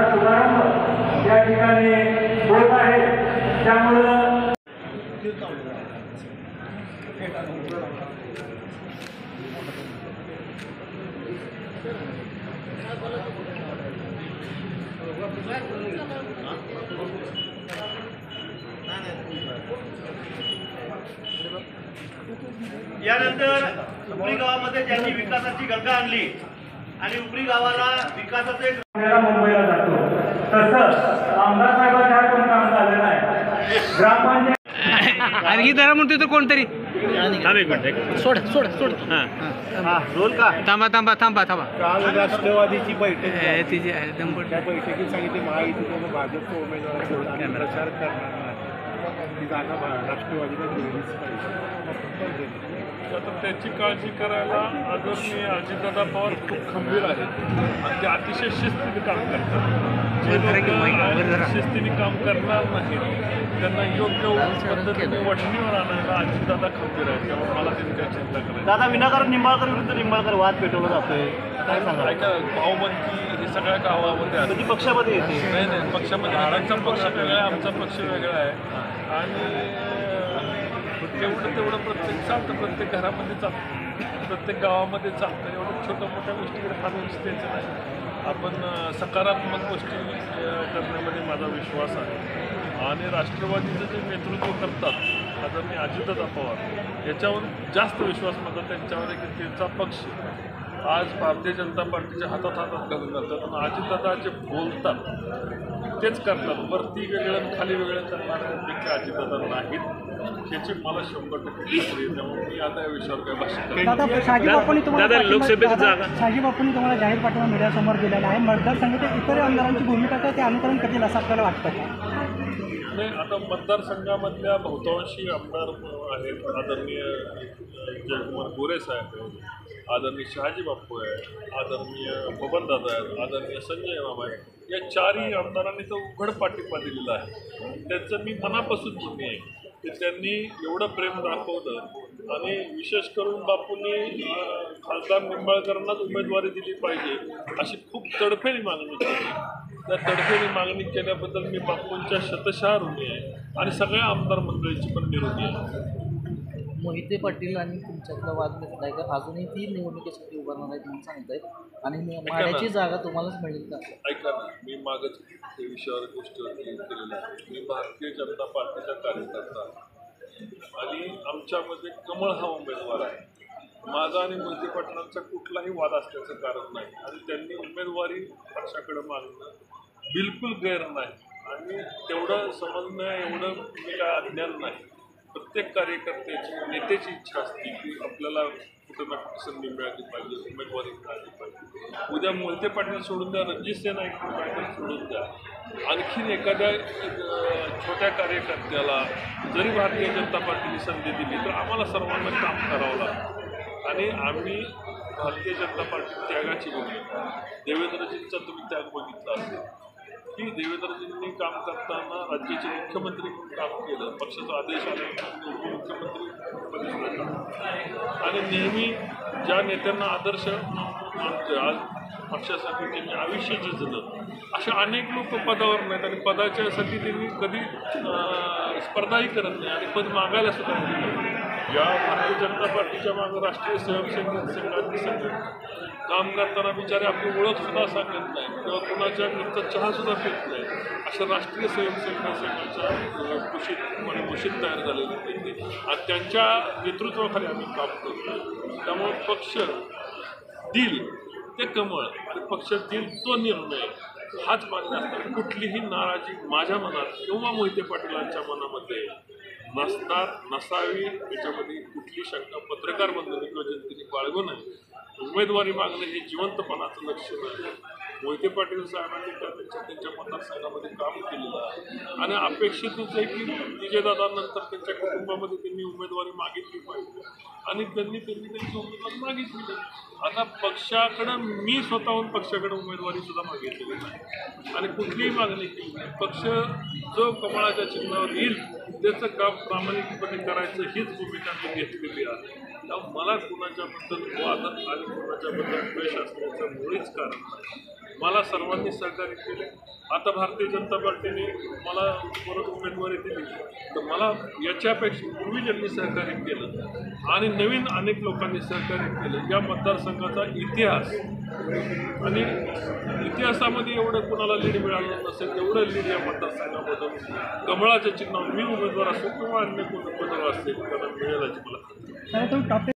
शुभारंभ या ठिकाणी होत आहे। त्यामुळे यानंतर उपरी गावामध्ये ज्यांनी विकासाची गंगा आणली आणि उपरी गावाला विकासाचे मुंबईला जातो तसं आमदार साहेबांच्या हातून काम झालं नाही। ग्रामपंचायत आणखी जरा म्हणतोय तर कोणतरी सोड सोड सोड रोल का थांबा थांबा थांबा थांबा। काल राष्ट्रवादीची बैठक तिची त्या बैठकीत सांगितले महायुतीकडून भाजपचा उमेदवार आणि प्रचार करणार नाही, ती जागा राष्ट्रवादीला दिलीच पाहिजे। तर त्याची काळजी करायला आदरणीय अजितदादा पवार खूप खंबीर आहेत आणि ते अतिशय शिस्तीने काम करतात। जे लोक शिस्तीने काम करणार नाहीत त्यांना योग्य पद्धतीने वठणीवर आणायला अजितदादा खंबीर आहेत, त्यामुळे मला त्यांनी काय चिंता करायची। दादा विनाकारण निंबाळकर विरुद्ध निंबाळकर वाद पेटवला जातोय, काय सांगा? ऐका, भाऊबंदी हे सगळ्या गावामध्ये आहे, कधी पक्षामध्ये येते? नाही पक्षामध्ये आडांचा पक्ष वेगळा आहे, आमचा पक्ष वेगळा आहे आणि तेवढं प्रत्येक चालतं, प्रत्येक घरामध्ये चालतं, प्रत्येक गावामध्ये चालतं। एवढं छोट्या मोठ्या गोष्टीकडे फार लक्ष द्यायचं नाही। आपण सकारात्मक गोष्टी करण्यामध्ये माझा विश्वास आहे आणि राष्ट्रवादीचं जे नेतृत्व करतात आदरणीय अजितदादा पवार याच्यावर जास्त विश्वास माझा त्यांच्यावर आहे की त्यांचा पक्ष आज भारतीय जनता पार्टीच्या हातात घालून जातात आणि अजितदादा जे बोलतात तेच करतात, वरती वेगळं खाली वेगळं करणाऱ्यांपैकी अजितदादा नाहीत, याची मला 100% खात्री आहे। त्यामुळे मी आता या विषयावर काही भाष्य लोकसभेची जागा साहेबांनी तुम्हाला जाहीर पाठिंबा मीडियासमोर दिलेला आहे। मतदारसंघाच्या इतर आमदारांची भूमिका काय ते अनुकरण करतील असं आपल्याला वाटतं? नाही, आता मतदारसंघामधल्या बहुतांशी आमदार आहेत, आदरणीय जयकुमार गोरे साहेब आहेत, आदरणीय शहाजी बापू आहे, आदरणीय बबनदादा आहेत, आदरणीय संजय मामा आहेत। या चारही आमदारांनी तर उघड पाठिंबा दिलेला आहे। त्यांचं मी मनापासून ऋणी आहे की त्यांनी एवढं प्रेम दाखवलं आणि विशेष करून बापूंनी खासदार निंबाळकरांनाच उमेदवारी दिली पाहिजे अशी खूप तडफेने मागणी केली। त्या तडफेने मागणी केल्याबद्दल मी बापूंच्या शतशः ऋणी आहे आणि सगळ्या आमदार मंडळीची पण मी ऋणी आहे। मोहिते पाटील आणि तुमच्यातला वाद मिटलाय का? अजूनही ती निवडणुकीसाठी उभारणार आहे तुम्ही सांगताय आणि माड्याची जागा तुम्हालाच मिळेल का? ऐका ना, मी मागच त्या विषयावर गोष्ट केलेल्या आहे। मी भारतीय जनता पार्टीचा कार्यकर्ता आणि आमच्यामध्ये कमळ हा उमेदवार आहे। माझा आणि मोहिते पाटलांचा कुठलाही वाद असल्याचं कारण नाही आणि त्यांनी उमेदवारी पक्षाकडे मागणं बिलकुल गैर नाही आणि तेवढं समजणं एवढं मी काय अज्ञान नाही। प्रत्येक कार्यकर्त्याची नेत्याची इच्छा असते की आपल्याला कुठं ना कुठं संधी मिळाली पाहिजे, उमेदवारी मिळाली पाहिजे। उद्या मोहिते पाटील सोडून द्या, रणजित नाईक पाटील सोडून द्या, आणखीन एखाद्या छोट्या कार्यकर्त्याला जरी भारतीय जनता पार्टीने संधी दिली तर आम्हाला सर्वांना काम करावं लागतं आणि आम्ही भारतीय जनता पार्टी त्यागाची भूमिका, देवेंद्रजींचा तुम्ही त्याग बघितला असेल की देवेंद्रजींनी काम करताना राज्याचे मुख्यमंत्री म्हणून काम केलं, पक्षाचा आदेश आल्यानंतर उपमुख्यमंत्री होता आणि नेहमी ज्या नेत्यांना आदर्श आज पक्षासाठी त्यांनी आयुष्य झिजलं अशा अनेक लोक पदावर नाहीत आणि पदाच्यासाठी त्यांनी कधी स्पर्धाही करत नाही आणि पद मागायला सुद्धा नाही। या भारतीय जनता पार्टीच्या मागं राष्ट्रीय स्वयंसेवक संघाची संघटना काम करताना बिचारे आपली ओळख सुद्धा सांगत नाही किंवा कुणाच्या घरचा चहा सुद्धा पित नाही, अशा राष्ट्रीय स्वयंसेवक संघाच्या कुशीत तयार झालेली त्यांनी आणि त्यांच्या नेतृत्वाखाली आम्ही काम करतो। त्यामुळे पक्ष दिल ते कमळ आणि पक्ष दिल तो निर्णय हाच मागणी असताना कुठलीही नाराजी माझ्या मनात किंवा मोहिते पाटलांच्या मनामध्ये नसणार नसावी याच्यामध्ये कुठली शंका पत्रकार बंधूंनी किंवा जनतेने बाळगू नये। उमेदवारी मागणं हे जिवंतपणाचं लक्षण आहे। मोहिते पाटील साहेबांनी त्यांच्या मतदारसंघामध्ये काम केलेलं आहे आणि अपेक्षितच आहे की विजयदादांनंतर त्यांच्या कुटुंबामध्ये त्यांनी उमेदवारी मागितली पाहिजे आणि त्यांनी त्यांची उमेदवारी मागितली। आता पक्षाकडं मी स्वतःहून पक्षाकडे उमेदवारी सुद्धा मागितलेली नाही आणि कुठलीही मागणी केली नाही। पक्ष जो कमळाच्या चिन्हावर येईल त्याचं काम प्रामाणिकपणे करायचं हीच भूमिका मी घेतलेली आहे। तेव्हा मला कुणाच्याबद्दल वाद आणि कुणाच्याबद्दल द्वेष असण्याचं मुळीच कारण नाही. मला सर्वांनी सहकार्य केले. आता भारतीय जनता पार्टीने मला परत उमेदवारी दिली तर मला याच्यापेक्षा पूर्वी ज्यांनी सहकार्य केलं आणि नवीन अनेक लोकांनी सहकार्य केलं, या मतदारसंघाचा इतिहास आणि इतिहासामध्ये एवढं कुणाला लीड मिळालं नसेल तेवढं लीड या मतदारसंघामधून कमळाच्या चिन्हावर मी उमेदवार असेल किंवा अन्य कोण उमेदवार असेल त्यांना मिळेल याची मला खात्री आहे. तर तो टॉप